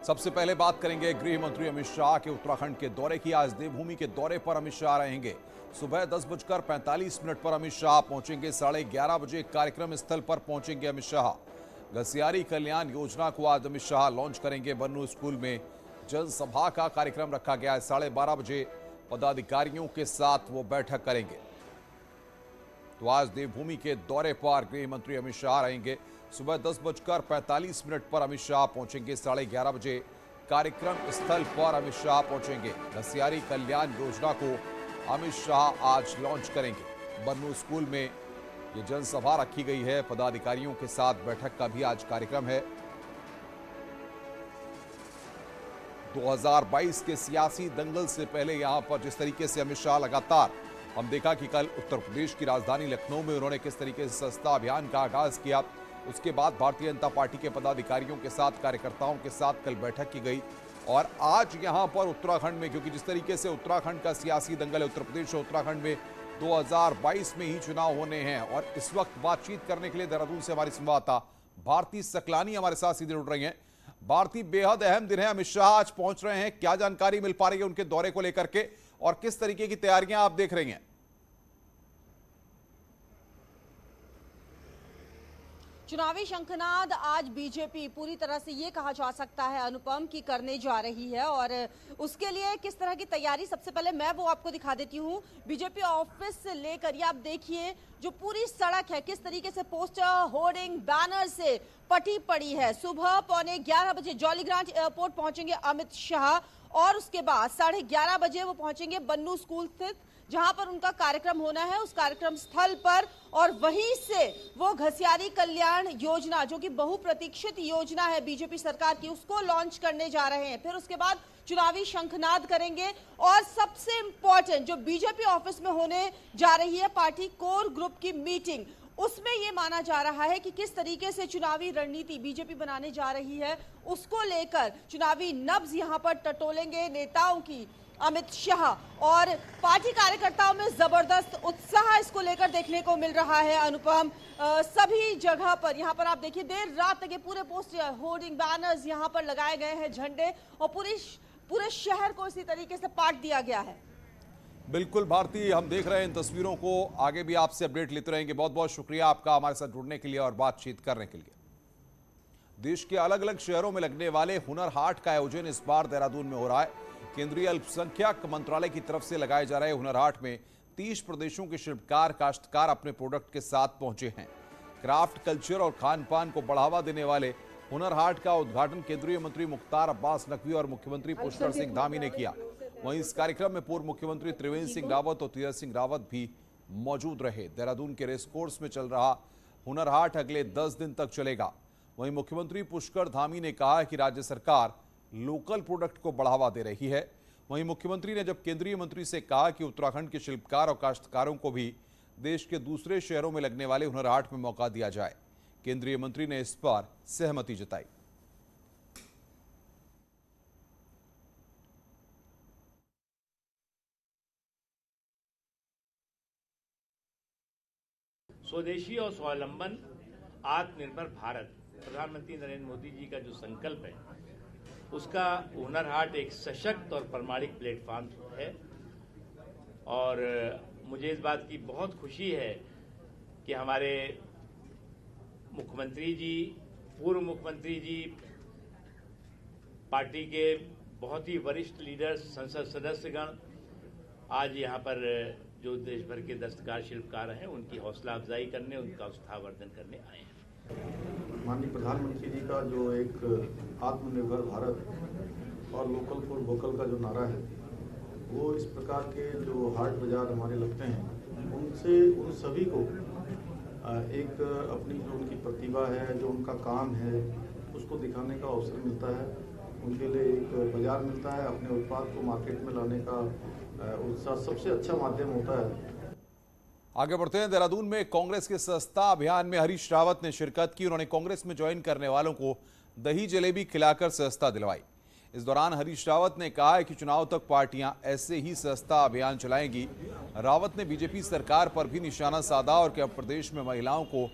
सबसे पहले बात करेंगे गृह मंत्री अमित शाह के उत्तराखंड के दौरे की। आज देवभूमि के दौरे पर अमित शाह रहेंगे। सुबह 10:45 पर अमित शाह पहुंचेंगे। 11:30 बजे कार्यक्रम स्थल पर पहुंचेंगे अमित शाह। घसियारी कल्याण योजना को आज अमित शाह लॉन्च करेंगे। बन्नू स्कूल में जनसभा का कार्यक्रम रखा गया है। 12:30 बजे पदाधिकारियों के साथ वो बैठक करेंगे। तो आज देवभूमि के दौरे पर गृह मंत्री अमित शाह रहेंगे। सुबह 10:45 पर अमित शाह पहुंचेंगे। 11:30 बजे कार्यक्रम स्थल पर अमित शाह पहुंचेंगे। घसियारी कल्याण योजना को अमित शाह आज लॉन्च करेंगे। बन्नू स्कूल में ये जनसभा रखी गई है। पदाधिकारियों के साथ बैठक का भी आज कार्यक्रम है। 2022 के सियासी दंगल से पहले यहां पर जिस तरीके से अमित शाह लगातार हम देखा कि कल उत्तर प्रदेश की राजधानी लखनऊ में उन्होंने किस तरीके से सस्ता अभियान का आगाज किया। उसके बाद भारतीय जनता पार्टी के पदाधिकारियों के साथ, कार्यकर्ताओं के साथ कल बैठक की गई। और आज यहां पर उत्तराखंड में, क्योंकि जिस तरीके से उत्तराखंड का सियासी दंगल है, उत्तर प्रदेश और उत्तराखंड में 2022 में ही चुनाव होने हैं। और इस वक्त बातचीत करने के लिए देहरादून से हमारी संवाददाता भारती सकलानी हमारे साथ सीधे जुड़ रही हैं। भारती, बेहद अहम दिन है, अमित शाह आज पहुंच रहे हैं। क्या जानकारी मिल पा रही है उनके दौरे को लेकर के और किस तरीके की तैयारियां आप देख रही हैं? चुनावी शंखनाद आज बीजेपी पूरी तरह से ये कहा जा सकता है अनुपम की करने जा रही है। और उसके लिए किस तरह की तैयारी, सबसे पहले मैं वो आपको दिखा देती हूँ। बीजेपी ऑफिस से लेकर ये आप देखिए जो पूरी सड़क है, किस तरीके से पोस्टर, होर्डिंग, बैनर से पटी पड़ी है। सुबह 11:15 बजे जॉलीग्रांट एयरपोर्ट पहुंचेंगे अमित शाह और उसके बाद 11:30 बजे वो पहुंचेंगे बन्नू स्कूल स्थित जहां पर उनका कार्यक्रम होना है, उस कार्यक्रम स्थल पर। और वहीं से वो घसियारी कल्याण योजना, जो कि बहुप्रतीक्षित योजना है बीजेपी सरकार की, उसको लॉन्च करने जा रहे हैं। फिर उसके बाद चुनावी शंखनाद करेंगे। और सबसे इंपॉर्टेंट जो बीजेपी ऑफिस में होने जा रही है पार्टी कोर ग्रुप की मीटिंग, उसमें यह माना जा रहा है कि किस तरीके से चुनावी रणनीति बीजेपी बनाने जा रही है, उसको लेकर चुनावी नब्ज यहां पर टटोलेंगे नेताओं की अमित शाह। और पार्टी कार्यकर्ताओं में जबरदस्त उत्साह इसको लेकर देखने को मिल रहा है अनुपम। सभी जगह पर यहां पर आप देखिए देर रात तक ये पूरे पोस्टर, होर्डिंग, बैनर्स यहां पर लगाए गए हैं, झंडे, और पूरे शहर को इसी तरीके से पाट दिया गया है। बिल्कुल भारती, हम देख रहे हैं इन तस्वीरों को। आगे भी आपसे अपडेट लेते रहेंगे। बहुत बहुत शुक्रिया आपका हमारे साथ जुड़ने के लिए और बातचीत करने के लिए। देश के अलग अलग शहरों में लगने वाले हुनर हाट का आयोजन इस बार देहरादून में हो रहा है। केंद्रीय अल्पसंख्यक मंत्रालय की तरफ से लगाए जा रहे हुनर हाट में 30 प्रदेशों के शिल्पकार, काश्तकार अपने प्रोडक्ट के साथ पहुंचे हैं। क्राफ्ट, कल्चर और खान पान को बढ़ावा देने वाले हुनर हाट का उद्घाटन केंद्रीय मंत्री मुख्तार अब्बास नकवी और मुख्यमंत्री पुष्कर सिंह धामी ने किया। वहीं इस कार्यक्रम में पूर्व मुख्यमंत्री त्रिवेंद्र सिंह रावत और तीरथ सिंह रावत भी मौजूद रहे। देहरादून के रेस कोर्स में चल रहा हुनर हाट अगले 10 दिन तक चलेगा। वहीं मुख्यमंत्री पुष्कर धामी ने कहा कि राज्य सरकार लोकल प्रोडक्ट को बढ़ावा दे रही है। वहीं मुख्यमंत्री ने जब केंद्रीय मंत्री से कहा कि उत्तराखंड के शिल्पकार और काश्तकारों को भी देश के दूसरे शहरों में लगने वाले हुनर हाट में मौका दिया जाए, केंद्रीय मंत्री ने इस पर सहमति जताई। स्वदेशी और स्वावलंबन आत्मनिर्भर भारत, प्रधानमंत्री नरेंद्र मोदी जी का जो संकल्प है, उसका हुनर हाट एक सशक्त और प्रामाणिक प्लेटफॉर्म है। और मुझे इस बात की बहुत खुशी है कि हमारे मुख्यमंत्री जी, पूर्व मुख्यमंत्री जी, पार्टी के बहुत ही वरिष्ठ लीडर्स, संसद सदस्यगण आज यहाँ पर जो देश भर के दस्तकार शिल्पकार हैं उनकी हौसला अफजाई करने, उनका उत्साहवर्धन करने आए हैं। माननीय प्रधानमंत्री जी का जो एक आत्मनिर्भर भारत और लोकल फॉर वोकल का जो नारा है, वो इस प्रकार के जो हाट बाजार हमारे लगते हैं, उनसे उन सभी को एक अपनी जो उनकी प्रतिभा है, जो उनका काम है, उसको दिखाने का अवसर मिलता है। उनके लिए एक बाजार मिलता है, अपने उत्पाद को मार्केट में लाने का उत्साह सबसे अच्छा माध्यम होता है। आगे बढ़ते हैं। देहरादून में कांग्रेस के सस्ता अभियान में हरीश रावत ने शिरकत की। उन्होंने कांग्रेस में ज्वाइन करने वालों को दही जलेबी खिलाकर सस्ता दिलवाई। इस दौरान हरीश रावत ने कहा है कि चुनाव तक पार्टियां ऐसे ही सस्ता अभियान चलाएंगी। रावत ने बीजेपी सरकार पर भी निशाना साधा और कि अब प्रदेश में महिलाओं को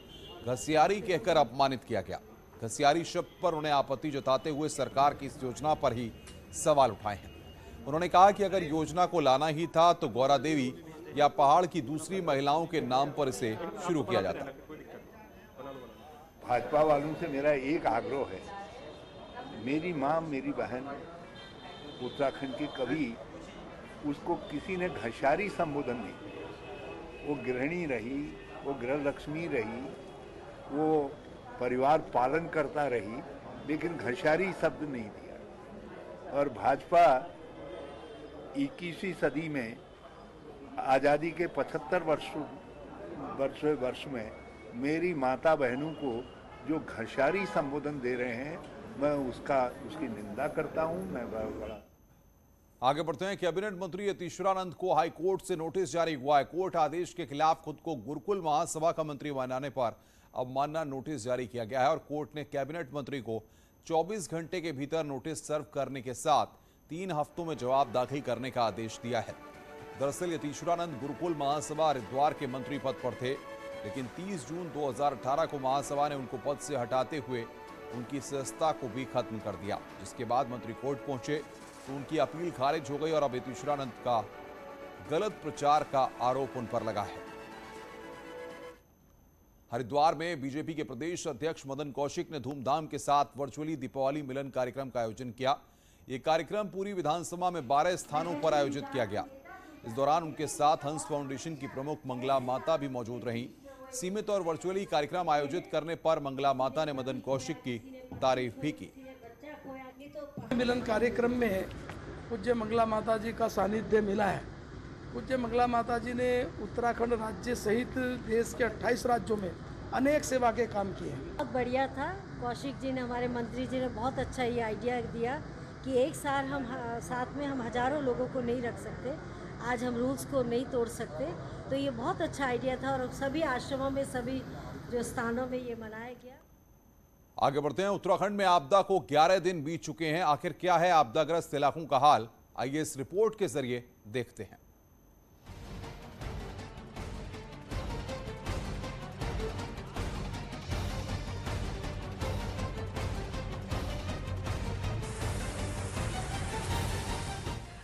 घसियारी कहकर अपमानित किया गया। घसियारी शब्द पर उन्हें आपत्ति जताते हुए सरकार की इस योजना पर ही सवाल उठाए हैं। उन्होंने कहा कि अगर योजना को लाना ही था तो गौरा देवी या पहाड़ की दूसरी महिलाओं के नाम पर इसे शुरू किया जाता। भाजपा वालों से मेरा एक आग्रह है, मेरी माँ मेरी बहन उत्तराखंड की, कभी उसको किसी ने घसारी संबोधन नहीं किया। वो गृहिणी रही, वो गृह लक्ष्मी रही, वो परिवार पालन करता रही, लेकिन घसारी शब्द नहीं दिया। और भाजपा 21वीं सदी में आज़ादी के 75 वर्ष में मेरी माता बहनों को जो घसारी संबोधन दे रहे हैं, मैं उसकी निंदा करता हूं। मैं बड़ा आगे बढ़ते हैं। कैबिनेट मंत्री यतीश्वरानंद को हाईकोर्ट से नोटिस जारी हुआ है। कोर्ट आदेश के खिलाफ खुद को गुरुकुल महासभा का मंत्री बनाने पर अवमानना नोटिस जारी किया गया है और कोर्ट ने कैबिनेट मंत्री को 24 घंटे के भीतर नोटिस सर्व करने के साथ 3 हफ्तों में जवाब दाखिल करने का आदेश दिया है। दरअसल यतीश्वरानंद गुरुकुल महासभा हरिद्वार के मंत्री पद पर थे, लेकिन 30 जून 2018 को महासभा ने उनको पद से हटाते हुए उनकी सदस्यता को भी खत्म कर दिया, जिसके बाद मंत्री कोर्ट पहुंचे तो उनकी अपील खारिज हो गई और अब यतीश्वरानंद का गलत प्रचार का आरोप उन पर लगा है। हरिद्वार में बीजेपी के प्रदेश अध्यक्ष मदन कौशिक ने धूमधाम के साथ वर्चुअली दीपावली मिलन कार्यक्रम का आयोजन किया। ये कार्यक्रम पूरी विधानसभा में 12 स्थानों पर आयोजित किया गया। इस दौरान उनके साथ हंस फाउंडेशन की प्रमुख मंगला माता भी मौजूद रहीं। सीमित और वर्चुअली कार्यक्रम आयोजित करने पर मंगला माता ने मदन कौशिक की तारीफ भी की। मिलन कार्यक्रम में पूज्य मंगला माता जी का सानिध्य मिला है। पूज्य मंगला माता जी ने उत्तराखंड राज्य सहित देश के 28 राज्यों में अनेक सेवा के काम किए हैं। बहुत बढ़िया था। कौशिक जी ने, हमारे मंत्री जी ने बहुत अच्छा ये आइडिया दिया कि एक साल हम साथ में हम हजारों लोगों को नहीं रख सकते, आज हम रूल्स को नहीं तोड़ सकते, तो ये बहुत अच्छा आइडिया था और सभी आश्रमों में, सभी जो स्थानों में ये मनाया गया। आगे बढ़ते हैं। उत्तराखंड में आपदा को 11 दिन बीत चुके हैं। आखिर क्या है आपदाग्रस्त इलाकों का हाल, आइए इस रिपोर्ट के जरिए देखते हैं।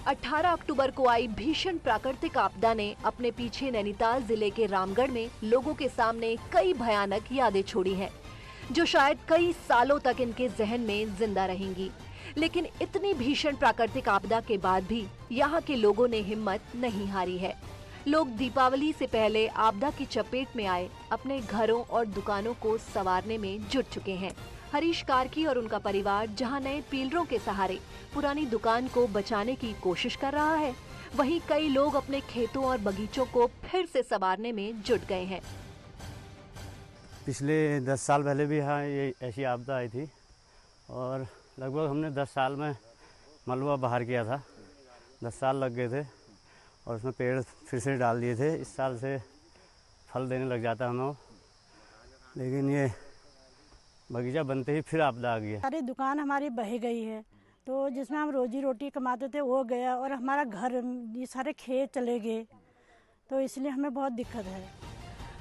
अठारह अक्टूबर को आई भीषण प्राकृतिक आपदा ने अपने पीछे नैनीताल जिले के रामगढ़ में लोगों के सामने कई भयानक यादें छोड़ी हैं, जो शायद कई सालों तक इनके जहन में जिंदा रहेंगी। लेकिन इतनी भीषण प्राकृतिक आपदा के बाद भी यहाँ के लोगों ने हिम्मत नहीं हारी है। लोग दीपावली से पहले आपदा की चपेट में आए अपने घरों और दुकानों को संवारने में जुट चुके हैं। हरीश कार्की और उनका परिवार जहां नए पीलरों के सहारे पुरानी दुकान को बचाने की कोशिश कर रहा है, वहीं कई लोग अपने खेतों और बगीचों को फिर से संवारने में जुट गए हैं। पिछले 10 साल पहले भी यहाँ ये ऐसी आपदा आई थी और लगभग हमने 10 साल में मलबा बाहर किया था। 10 साल लग गए थे और उसमें पेड़ फिर से डाल दिए थे। इस साल से फल देने लग जाता हमें, लेकिन ये बगीचा बनते ही फिर आपदा आ गई। सारी दुकान हमारी बह गई है, तो जिसमें हम रोजी रोटी कमाते थे वो गया और हमारा घर, ये सारे खेत चले गए, तो इसलिए हमें बहुत दिक्कत है।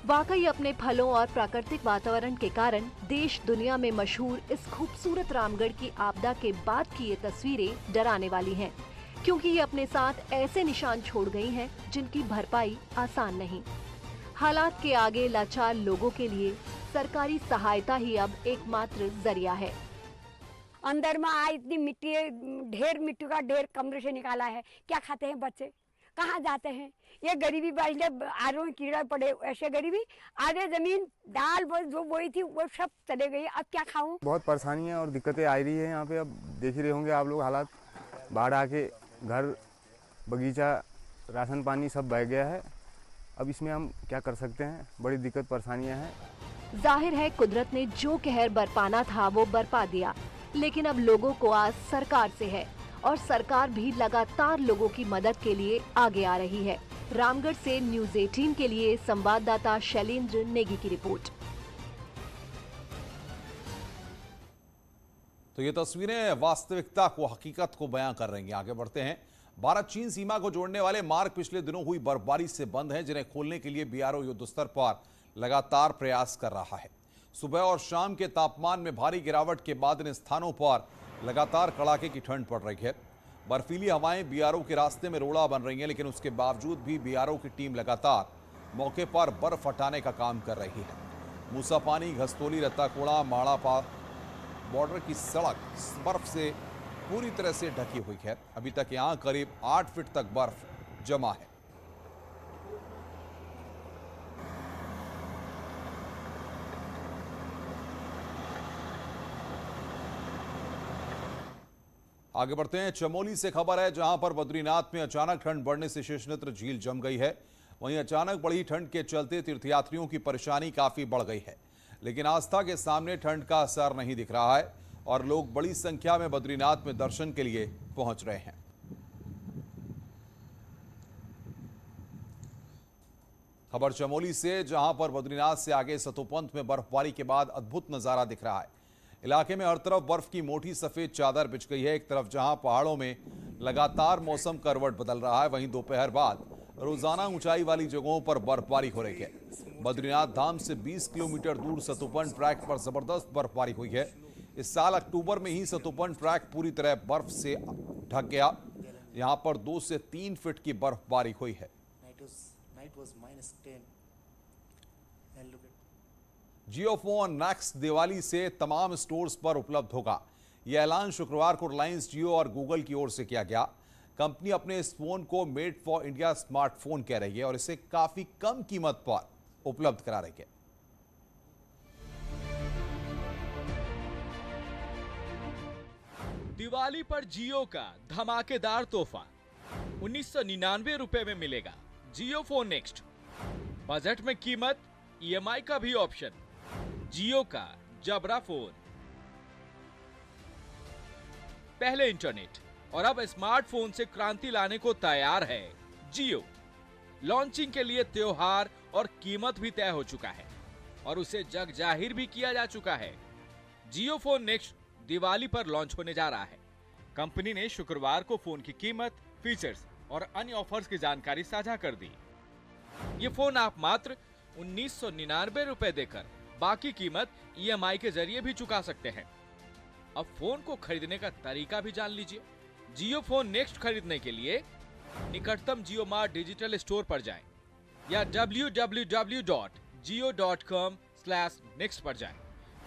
वाकई अपने फलों और प्राकृतिक वातावरण के कारण देश दुनिया में मशहूर इस खूबसूरत रामगढ़ की आपदा के बाद की ये तस्वीरें डराने वाली हैं, क्योंकि ये अपने साथ ऐसे निशान छोड़ गई हैं जिनकी भरपाई आसान नहीं। हालात के आगे लाचार लोगों के लिए सरकारी सहायता ही अब एकमात्र जरिया है। अंदर में इतनी मिट्टी, ढेर मिट्टी का ढेर कमरे से निकाला है, क्या खाते हैं बच्चे, कहाँ जाते हैं? ये गरीबी आरों में कीड़ा पड़े, ऐसे गरीबी, आधे जमीन दाल जो बोई थी वो सब चले गई, अब क्या खाऊं? बहुत परेशानियां और दिक्कतें आ रही है यहाँ पे। अब देख ही रहे होंगे आप लोग हालात, बाढ़ आके घर, बगीचा, राशन पानी सब बह गया है। अब इसमें हम क्या कर सकते हैं, बड़ी दिक्कत परेशानियां हैं। जाहिर है कुदरत ने जो कहर बरपाना था वो बरपा दिया, लेकिन अब लोगों को आस सरकार से है और सरकार भी लगातार लोगों की मदद के लिए आगे आ रही है। रामगढ़ से न्यूज़ 18 के लिए संवाददाता शैलेंद्र नेगी की रिपोर्ट। तो ये तस्वीरें वास्तविकता को, हकीकत को बयां कर रही हैं। आगे बढ़ते हैं। भारत चीन सीमा को जोड़ने वाले मार्ग पिछले दिनों हुई बर्फबारी से बंद हैं, जिन्हें खोलने के लिए बीआरओ युद्धस्तर पर लगातार प्रयास कर रहा है। सुबह और शाम के तापमान में भारी गिरावट के बाद इन स्थानों पर लगातार कड़ाके की ठंड पड़ रही है। बर्फीली हवाएं बीआरओ के रास्ते में रोड़ा बन रही हैं, लेकिन उसके बावजूद भी बीआरओ की टीम लगातार मौके पर बर्फ हटाने का काम कर रही है। मूसापानी, घस्तोली, रत्ताकोड़ा, माड़ा बॉर्डर की सड़क बर्फ से पूरी तरह से ढकी हुई है। अभी तक यहां करीब 8 फीट तक बर्फ जमा है। आगे बढ़ते हैं। चमोली से खबर है, जहां पर बद्रीनाथ में अचानक ठंड बढ़ने से शेषनेत्र झील जम गई है। वहीं अचानक बढ़ी ठंड के चलते तीर्थयात्रियों की परेशानी काफी बढ़ गई है, लेकिन आस्था के सामने ठंड का असर नहीं दिख रहा है और लोग बड़ी संख्या में बद्रीनाथ में दर्शन के लिए पहुंच रहे हैं। खबर चमोली से, जहां पर बद्रीनाथ से आगे सतोपंथ में बर्फबारी के बाद अद्भुत नजारा दिख रहा है। इलाके में हर तरफ बर्फ की मोटी सफेद चादर बिछ गई है। एक तरफ जहां पहाड़ों में लगातार मौसम करवट बदल रहा है, वहीं दोपहर बाद रोजाना ऊंचाई वाली जगहों पर बर्फबारी हो रही है। बद्रीनाथ धाम से 20 किलोमीटर दूर सतोपन ट्रैक पर जबरदस्त बर्फबारी हुई है। इस साल अक्टूबर में ही सतोपन ट्रैक पूरी तरह बर्फ से ढक गया। यहां पर 2 से 3 फीट की बर्फबारी हुई है। जियो फोन नेक्स्ट दिवाली से तमाम स्टोर्स पर उपलब्ध होगा। यह ऐलान शुक्रवार को रिलायंस जियो और गूगल की ओर से किया गया। कंपनी अपने इस फोन को मेड फॉर इंडिया स्मार्टफोन कह रही है और इसे काफी कम कीमत पर उपलब्ध करा रही है। दिवाली पर जियो का धमाकेदार तोहफा 1999 रुपए में मिलेगा। जियो फोन नेक्स्ट, बजट में कीमत, ईएमआई का भी ऑप्शन। जियो का जबरा फोन, पहले इंटरनेट और अब स्मार्टफोन से क्रांति लाने को तैयार है जियो। लॉन्चिंग के लिए त्योहार और कीमत भी तय हो चुका है और उसे जग जाहिर भी किया जा चुका है। जियो फोन नेक्स्ट दिवाली पर लॉन्च होने जा रहा है। कंपनी ने शुक्रवार को फोन की कीमत, फीचर्स और अन्य ऑफर्स की जानकारी साझा कर दी। ये फोन आप मात्र 1999 रुपए देकर बाकी कीमत ईएमआई के जरिए भी चुका सकते हैं। अब फोन को खरीदने का तरीका भी जान लीजिए। जियो फोन नेक्स्ट खरीदने के लिए निकटतम जियो मार्ट डिजिटल स्टोर पर जाएं या www.jio.com/next पर जाएं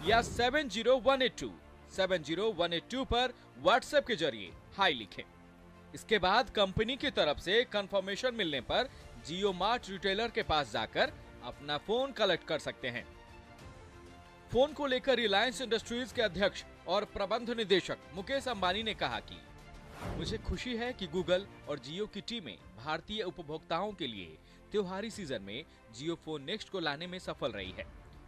या 7018270182 पर व्हाट्सएप के जरिए हाई लिखें। इसके बाद कंपनी की तरफ से कंफर्मेशन मिलने पर जियो मार्ट रिटेलर के पास जाकर अपना फोन कलेक्ट कर सकते हैं। फोन को लेकर रिलायंस इंडस्ट्रीज के अध्यक्ष और प्रबंध निदेशक मुकेश अंबानी ने कहा कि मुझे खुशी है कि गूगल और जियो की टीमें भारतीय उपभोक्ताओं के लिए त्योहारी सीजन में जियो फोन नेक्स्ट को लाने में सफल रही है।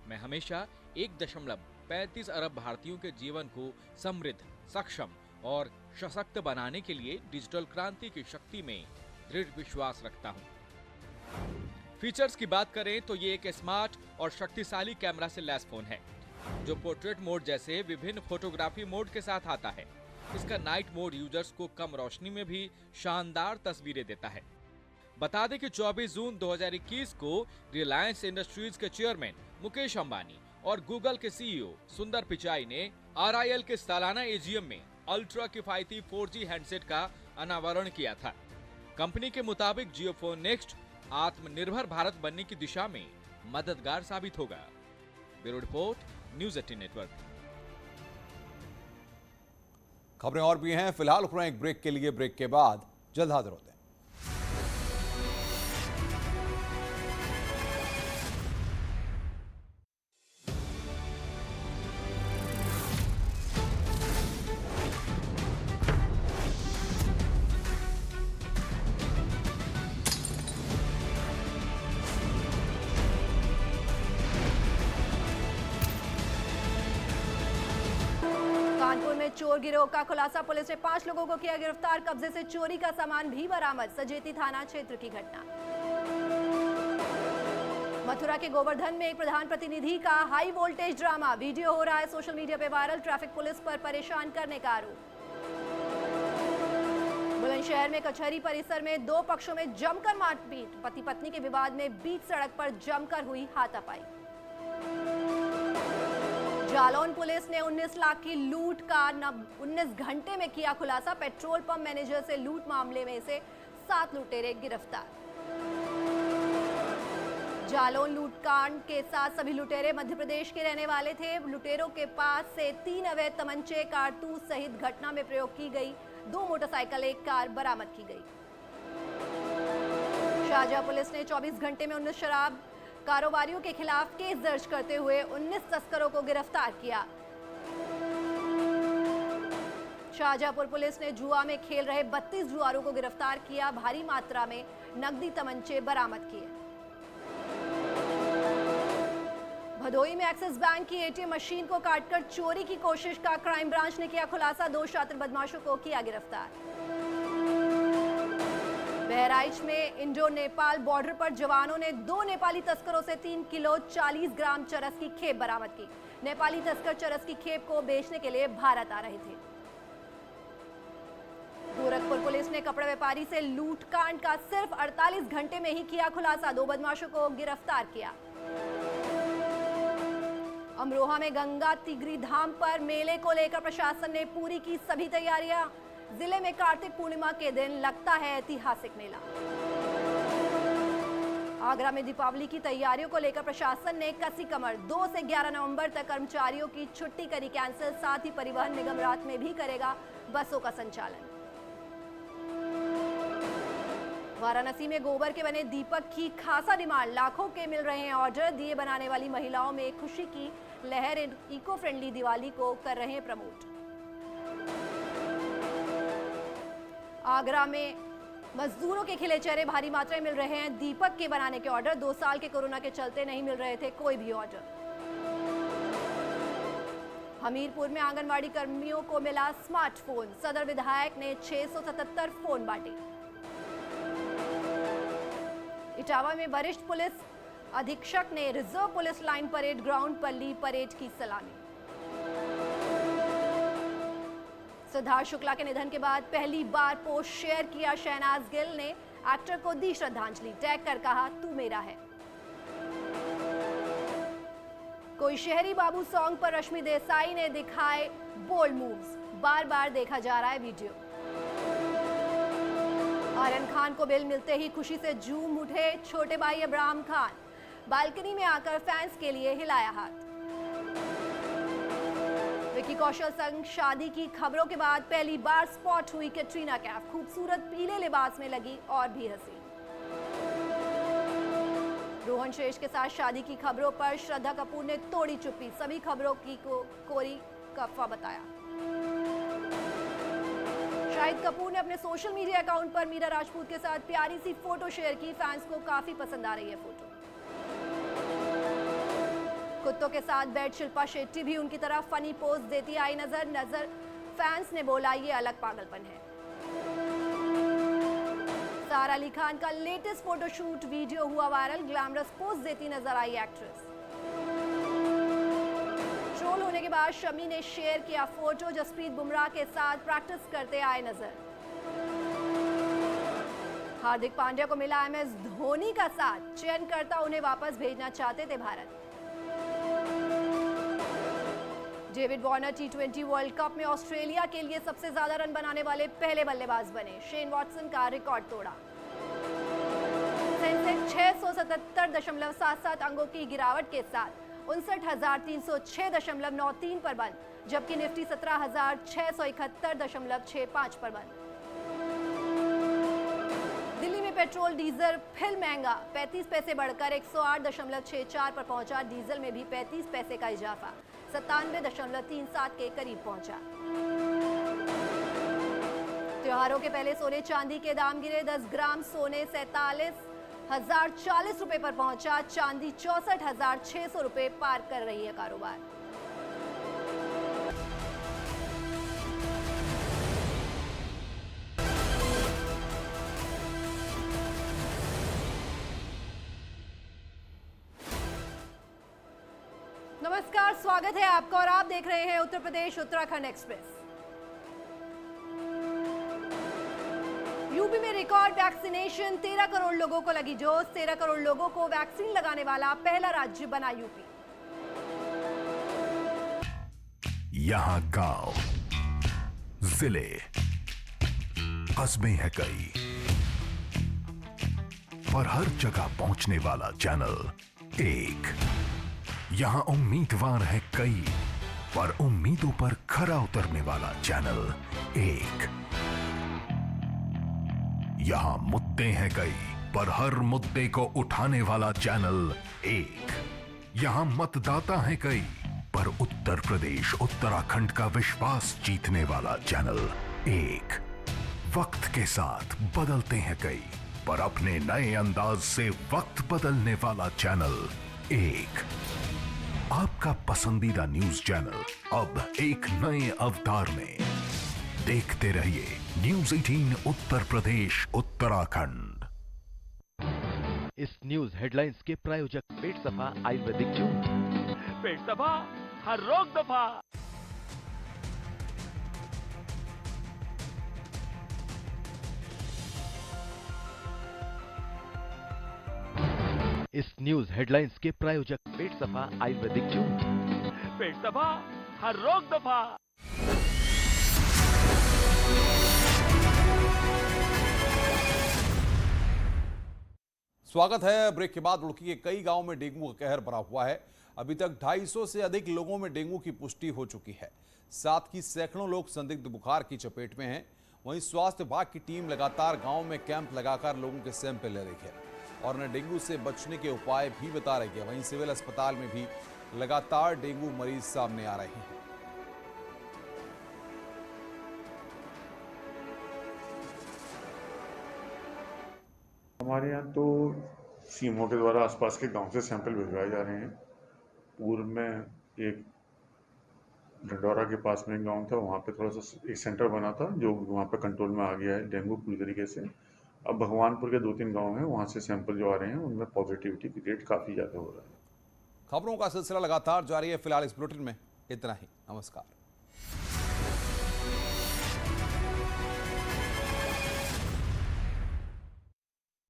मैं हमेशा 1.35 अरब भारतीयों के जीवन को समृद्ध, सक्षम और सशक्त बनाने के लिए डिजिटल क्रांति की शक्ति में दृढ़ विश्वास रखता हूं। फीचर्स की बात करें तो ये एक स्मार्ट और शक्तिशाली कैमरा से लैस फोन है, जो पोर्ट्रेट मोड जैसे विभिन्न फोटोग्राफी मोड के साथ आता है। इसका नाइट मोड यूजर्स को कम रोशनी में भी शानदार तस्वीरें देता है। बता दें कि 24 जून 2021 को रिलायंस इंडस्ट्रीज के चेयरमैन मुकेश अंबानी और गूगल के सीईओ सुंदर पिचाई ने RIL के सालाना एजीएम में अल्ट्रा किफायती 4G हैंडसेट का अनावरण किया था। कंपनी के मुताबिक जियो फोन नेक्स्ट आत्मनिर्भर भारत बनने की दिशा में मददगार साबित होगा। Bureau report, news 18 network. खबरें और भी हैं, फिलहाल रुक रहे हैं एक ब्रेक के लिए। ब्रेक के बाद जल्द हाजिर होते हैं। कानपुर में चोर गिरोह का खुलासा, पुलिस ने 5 लोगों को किया गिरफ्तार। कब्जे से चोरी का सामान भी बरामद। सजेती थाना क्षेत्र की घटना। मथुरा के गोवर्धन में एक प्रधान प्रतिनिधि का हाई वोल्टेज ड्रामा, वीडियो हो रहा है सोशल मीडिया पे वायरल। ट्रैफिक पुलिस पर परेशान करने का आरोप। बुलंदशहर में कचहरी परिसर में 2 पक्षों में जमकर मारपीट, पति पत्नी के विवाद में बीच सड़क पर जमकर हुई हाथापाई। जालौन पुलिस ने 19 लाख की लूट का 19 घंटे में किया खुलासा। पेट्रोल पंप मैनेजर से लूट मामले में से 7 लुटेरे गिरफ्तार। जालौन लूटकांड के साथ सभी लुटेरे मध्य प्रदेश के रहने वाले थे। लुटेरों के पास से 3 अवैध तमंचे, कारतूस सहित घटना में प्रयोग की गई 2 मोटरसाइकिल, 1 कार बरामद की गई। शाहजहां पुलिस ने 24 घंटे में 19 शराब कारोबारियों के खिलाफ केस दर्ज करते हुए 19 तस्करों को गिरफ्तार किया। शाहजहांपुर पुलिस ने जुआ में खेल रहे 32 जुआरों को गिरफ्तार किया। भारी मात्रा में नकदी तमंचे बरामद किए। भदोई में एक्सिस बैंक की एटीएम मशीन को काटकर चोरी की कोशिश का क्राइम ब्रांच ने किया खुलासा। 2 शातिर बदमाशों को किया गिरफ्तार। बहराइच में इंडो नेपाल बॉर्डर पर जवानों ने 2 नेपाली तस्करों से 3 किलो 40 ग्राम चरस की खेप बरामद की। नेपाली तस्कर चरस की खेप को बेचने के लिए भारत आ रहे थे। गोरखपुर पुलिस ने कपड़ा व्यापारी से लूटकांड का सिर्फ 48 घंटे में ही किया खुलासा। 2 बदमाशों को गिरफ्तार किया। अमरोहा में गंगा तिगरी धाम पर मेले को लेकर प्रशासन ने पूरी की सभी तैयारियां। जिले में कार्तिक पूर्णिमा के दिन लगता है ऐतिहासिक मेला। आगरा में दीपावली की तैयारियों को लेकर प्रशासन ने कसी कमर। 2 से 11 नवंबर तक कर्मचारियों की छुट्टी करी कैंसिल। साथ ही परिवहन निगम रात में भी करेगा बसों का संचालन। वाराणसी में गोबर के बने दीपक की खासा डिमांड। लाखों के मिल रहे हैं ऑर्डर। दिए बनाने वाली महिलाओं में खुशी की लहर। इको फ्रेंडली दिवाली को कर रहे हैं प्रमोट। आगरा में मजदूरों के खिले चेहरे। भारी मात्रा में मिल रहे हैं दीपक के बनाने के ऑर्डर। 2 साल के कोरोना के चलते नहीं मिल रहे थे कोई भी ऑर्डर। हमीरपुर में आंगनवाड़ी कर्मियों को मिला स्मार्टफोन। सदर विधायक ने 677 फोन बांटे। इटावा में वरिष्ठ पुलिस अधीक्षक ने reserve police line parade ground पर ली परेड की सलामी। सिद्धार्थ शुक्ला के निधन के बाद पहली बार पोस्ट शेयर किया शहनाज गिल ने। एक्टर को दी श्रद्धांजलि। टैग कर कहा, तू मेरा है। कोई शहरी बाबू सॉन्ग पर रश्मि देसाई ने दिखाए बोल्ड मूव्स। बार बार देखा जा रहा है वीडियो। आर्यन खान को बेल मिलते ही खुशी से झूम उठे छोटे भाई अब्राहम खान। बालकनी में आकर फैंस के लिए हिलाया हाथ। विकी कौशल संग शादी की खबरों के बाद पहली बार स्पॉट हुई कैटरीना कैफ। खूबसूरत पीले लिबास में लगी और भी हंसी। रोहन शेष के साथ शादी की खबरों पर श्रद्धा कपूर ने तोड़ी चुप्पी। सभी खबरों की को कोरी अफवाह बताया। शाहिद कपूर ने अपने सोशल मीडिया अकाउंट पर मीरा राजपूत के साथ प्यारी सी फोटो शेयर की। फैंस को काफी पसंद आ रही है फोटो। कुत्तों के साथ बैठ शिल्पा शेट्टी भी उनकी तरह फनी पोज देती आई नजर। फैंस ने बोला ये अलग पागलपन है। सारा अली खान का लेटेस्ट फोटोशूट वीडियो हुआ वायरल। ग्लैमरस पोज देती नजर आई एक्ट्रेस। ट्रोल होने के बाद शमी ने शेयर किया फोटो। जसप्रीत बुमराह के साथ प्रैक्टिस करते आए नजर। हार्दिक पांड्या को मिला MS धोनी का साथ। चयनकर्ता उन्हें वापस भेजना चाहते थे Bharat. David Warner T20 world cup में ऑस्ट्रेलिया के लिए सबसे ज्यादा रन बनाने वाले पहले बल्लेबाज बने। शेन वॉटसन का रिकॉर्ड तोड़ा। सेंसेक्स 677.77 अंकों की गिरावट के साथ 59,306.93 पर बंद, जबकि निफ्टी 17,671.65 पर बंद। दिल्ली में पेट्रोल डीजल फिर महंगा। 35 पैसे बढ़कर 108.64 पर पहुंचा। डीजल में भी 35 पैसे का इजाफा 97.37 के करीब पहुंचा। त्योहारों के पहले सोने चांदी के दाम गिरे। 10 ग्राम सोने 47,040 रुपए पर पहुंचा। चांदी 64,600 रुपए पार कर रही है कारोबार। नमस्कार, स्वागत है आपका और आप देख रहे हैं उत्तर प्रदेश उत्तराखंड एक्सप्रेस। यूपी में रिकॉर्ड वैक्सीनेशन। 13 करोड़ लोगों को लगी डोज। 13 करोड़ लोगों को वैक्सीन लगाने वाला पहला राज्य बना यूपी। यहाँ गांव, जिले, कस्बे हैं कई, पर हर जगह पहुंचने वाला चैनल एक। यहाँ उम्मीदवार हैं कई, पर उम्मीदों पर खरा उतरने वाला चैनल एक। यहाँ मुद्दे हैं कई, पर हर मुद्दे को उठाने वाला चैनल एक। यहाँ मतदाता हैं कई, पर उत्तर प्रदेश उत्तराखंड का विश्वास जीतने वाला चैनल एक। वक्त के साथ बदलते हैं कई, पर अपने नए अंदाज से वक्त बदलने वाला चैनल एक। आपका पसंदीदा न्यूज चैनल अब एक नए अवतार में। देखते रहिए न्यूज 18 उत्तर प्रदेश उत्तराखंड। इस न्यूज हेडलाइंस के प्रायोजक पेट सफा आयुर्वेदिक जूस। पेट सफा, हर रोग दफा। इस न्यूज हेडलाइंस के प्रायोजक पेट सफा आयुर्वेदिक जूस। पेट सफा, हर रोग दफा। स्वागत है। ब्रेक के बाद रुड़की के कई गांवों में डेंगू का कहर बना हुआ है। अभी तक 250 से अधिक लोगों में डेंगू की पुष्टि हो चुकी है। साथ ही सैकड़ों लोग संदिग्ध बुखार की चपेट में हैं। वहीं स्वास्थ्य विभाग की टीम लगातार गांव में कैंप लगाकर लोगों के सैंपल ले रही है और उन्हें डेंगू से बचने के उपाय भी बता रही है। वहीं सिविल अस्पताल में भी लगातार डेंगू मरीज सामने आ रहे हैं। हमारे यहाँ तो सीमो के द्वारा आसपास के गांव से सैंपल भिजवाए जा रहे हैं। पूर्व में एक डंडौरा के पास में एक गांव था, वहाँ पे थोड़ा सा एक सेंटर बना था जो वहाँ पे कंट्रोल में आ गया है डेंगू पूरी तरीके से। अब भगवानपुर के 2-3 गांव हैं, वहाँ से सैंपल जो आ रहे हैं उनमें पॉजिटिविटी रेट काफ़ी ज़्यादा हो रहा है। खबरों का सिलसिला लगातार जारी है। फिलहाल इस बुलेटिन में इतना ही। नमस्कार।